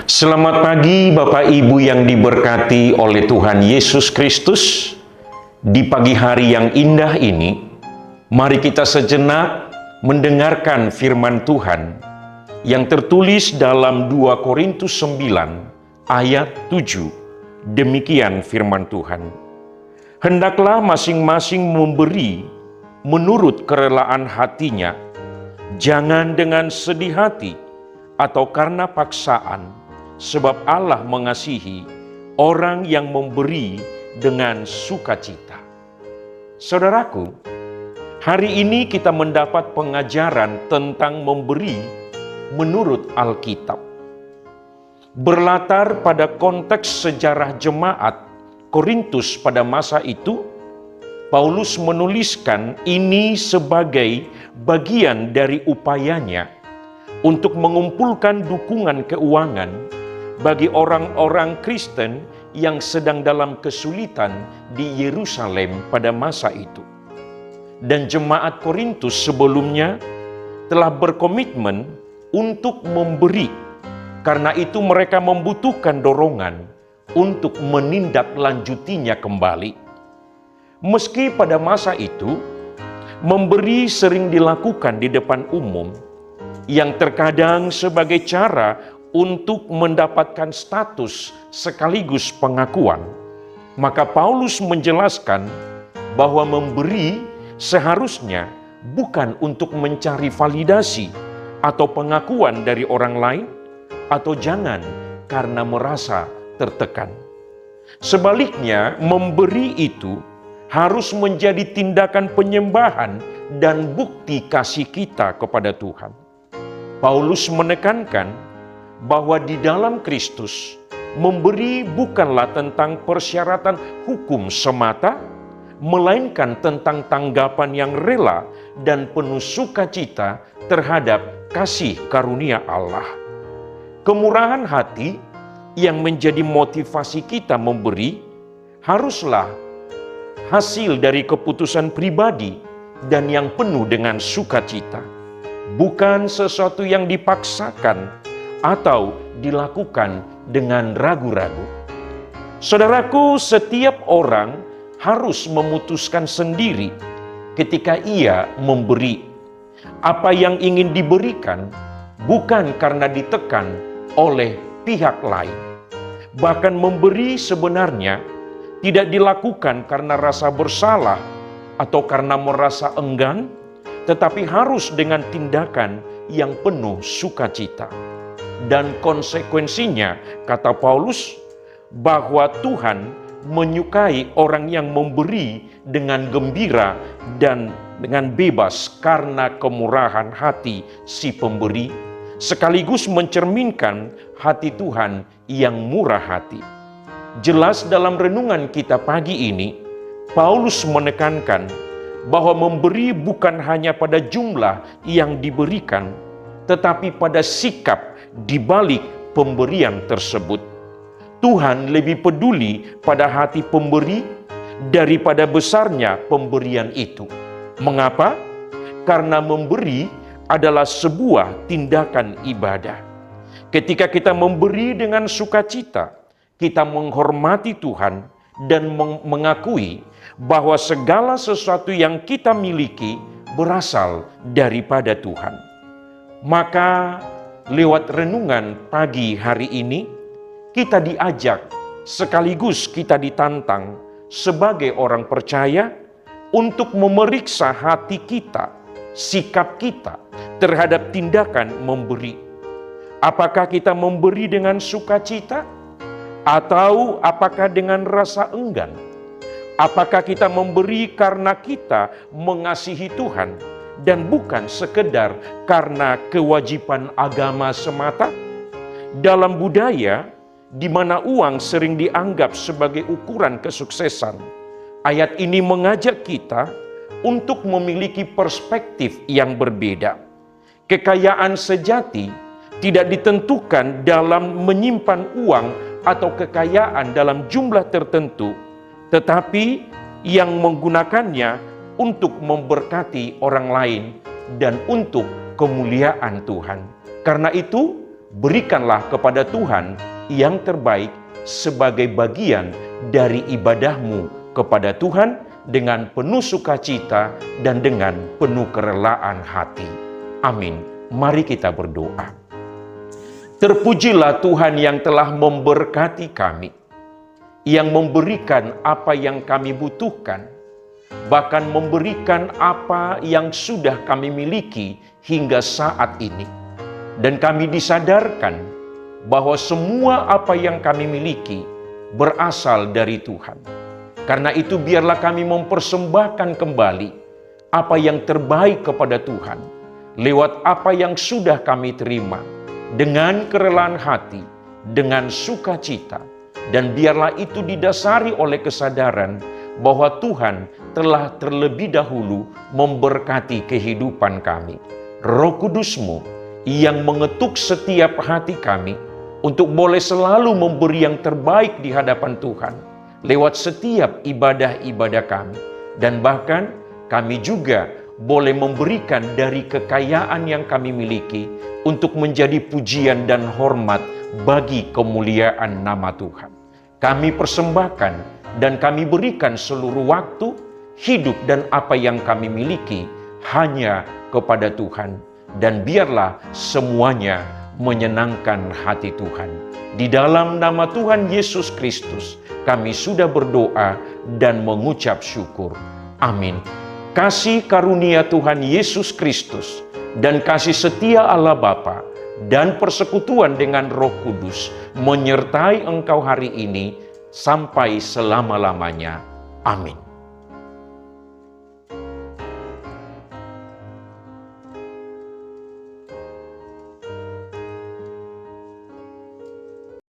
Selamat pagi Bapak Ibu yang diberkati oleh Tuhan Yesus Kristus. Di pagi hari yang indah ini, mari kita sejenak mendengarkan firman Tuhan yang tertulis dalam 2 Korintus 9 ayat 7. Demikian firman Tuhan. Hendaklah masing-masing memberi menurut kerelaan hatinya, jangan dengan sedih hati atau karena paksaan, sebab Allah mengasihi orang yang memberi dengan sukacita. Saudaraku, hari ini kita mendapat pengajaran tentang memberi menurut Alkitab. Berlatar pada konteks sejarah jemaat Korintus pada masa itu, Paulus menuliskan ini sebagai bagian dari upayanya untuk mengumpulkan dukungan keuangan bagi orang-orang Kristen yang sedang dalam kesulitan di Yerusalem pada masa itu. Dan jemaat Korintus sebelumnya telah berkomitmen untuk memberi, karena itu mereka membutuhkan dorongan untuk menindaklanjutinya kembali. Meski pada masa itu, memberi sering dilakukan di depan umum, yang terkadang sebagai cara untuk mendapatkan status sekaligus pengakuan, maka Paulus menjelaskan bahwa memberi seharusnya bukan untuk mencari validasi atau pengakuan dari orang lain, atau jangan karena merasa tertekan. Sebaliknya, memberi itu harus menjadi tindakan penyembahan dan bukti kasih kita kepada Tuhan. Paulus menekankan bahwa di dalam Kristus, memberi bukanlah tentang persyaratan hukum semata, melainkan tentang tanggapan yang rela dan penuh sukacita terhadap kasih karunia Allah. Kemurahan hati yang menjadi motivasi kita memberi haruslah hasil dari keputusan pribadi dan yang penuh dengan sukacita, bukan sesuatu yang dipaksakan atau dilakukan dengan ragu-ragu. Saudaraku, setiap orang harus memutuskan sendiri ketika ia memberi. Apa yang ingin diberikan bukan karena ditekan oleh pihak lain. Bahkan memberi sebenarnya tidak dilakukan karena rasa bersalah atau karena merasa enggan, tetapi harus dengan tindakan yang penuh sukacita. Dan konsekuensinya, kata Paulus, bahwa Tuhan menyukai orang yang memberi dengan gembira dan dengan bebas karena kemurahan hati si pemberi, sekaligus mencerminkan hati Tuhan yang murah hati. Jelas dalam renungan kita pagi ini, Paulus menekankan bahwa memberi bukan hanya pada jumlah yang diberikan, tetapi pada sikap di balik pemberian tersebut. Tuhan lebih peduli pada hati pemberi daripada besarnya pemberian itu. Mengapa? Karena memberi adalah sebuah tindakan ibadah. Ketika kita memberi dengan sukacita, kita menghormati Tuhan dan mengakui bahwa segala sesuatu yang kita miliki berasal daripada Tuhan. Maka lewat renungan pagi hari ini, kita diajak sekaligus kita ditantang sebagai orang percaya untuk memeriksa hati kita, sikap kita terhadap tindakan memberi. Apakah kita memberi dengan sukacita? Atau apakah dengan rasa enggan? Apakah kita memberi karena kita mengasihi Tuhan dan bukan sekedar karena kewajiban agama semata? Dalam budaya di mana uang sering dianggap sebagai ukuran kesuksesan, ayat ini mengajak kita untuk memiliki perspektif yang berbeda. Kekayaan sejati tidak ditentukan dalam menyimpan uang atau kekayaan dalam jumlah tertentu, tetapi yang menggunakannya untuk memberkati orang lain dan untuk kemuliaan Tuhan. Karena itu, berikanlah kepada Tuhan yang terbaik sebagai bagian dari ibadahmu kepada Tuhan dengan penuh sukacita dan dengan penuh kerelaan hati. Amin. Mari kita berdoa. Terpujilah Tuhan yang telah memberkati kami, yang memberikan apa yang kami butuhkan, bahkan memberikan apa yang sudah kami miliki hingga saat ini. Dan kami disadarkan bahwa semua apa yang kami miliki berasal dari Tuhan. Karena itu biarlah kami mempersembahkan kembali apa yang terbaik kepada Tuhan lewat apa yang sudah kami terima dengan kerelaan hati, dengan sukacita, dan biarlah itu didasari oleh kesadaran bahwa Tuhan telah terlebih dahulu memberkati kehidupan kami. Roh Kudus-Mu yang mengetuk setiap hati kami untuk boleh selalu memberi yang terbaik di hadapan Tuhan lewat setiap ibadah-ibadah kami. Dan bahkan kami juga boleh memberikan dari kekayaan yang kami miliki untuk menjadi pujian dan hormat bagi kemuliaan nama Tuhan. Kami persembahkan dan kami berikan seluruh waktu, hidup dan apa yang kami miliki hanya kepada Tuhan. Dan biarlah semuanya menyenangkan hati Tuhan. Di dalam nama Tuhan Yesus Kristus, kami sudah berdoa dan mengucap syukur. Amin. Kasih karunia Tuhan Yesus Kristus dan kasih setia Allah Bapa dan persekutuan dengan Roh Kudus menyertai engkau hari ini sampai selama-lamanya. Amin.